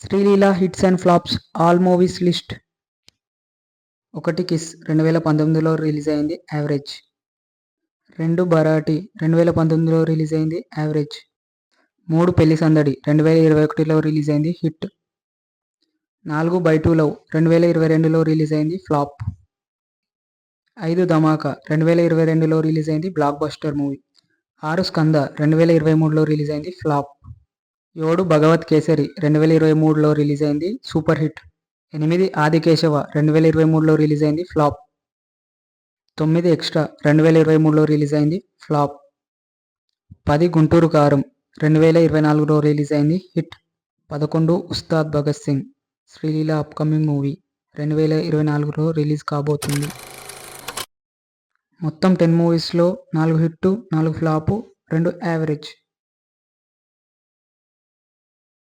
Sreeleela hits and flops all movies list. 1 kiss 2019లో release అయింది, average. 2 Bharaate 2019లో రిలీజ్ అయింది, యావరేజ్. 3 పెళ్లి సందడి 2021లో రిలీజ్ అయింది, హిట్. 4 బై టు లవ్ 2022లో రిలీజ్ అయింది, ఫ్లాప్. 5 ధమాకా 2022లో రిలీజ్ అయింది, బ్లాక్ బస్టర్ మూవీ. 6 స్కంద 2023లో రిలీజ్ అయింది, ఫ్లాప్. 7 భగవత్ కేసరి 2023లో రిలీజ్ అయింది, సూపర్ హిట్. 8 ఆదికేశవ 2023లో రిలీజ్ అయింది, ఫ్లాప్. 9 ఎక్స్ట్రా 2023లో రిలీజ్ అయింది, ఫ్లాప్. 10 గుంటూరు కారం 2024లో రిలీజ్ అయింది, hit. 11 Ustaad Bhagat Singh Sreeleela upcoming movie 2024లో రిలీజ్ కాబోతుంది. మొత్తం 10 మూవీస్లో 4 హిట్, 4 ఫ్లాప్, 2 యావరేజ్.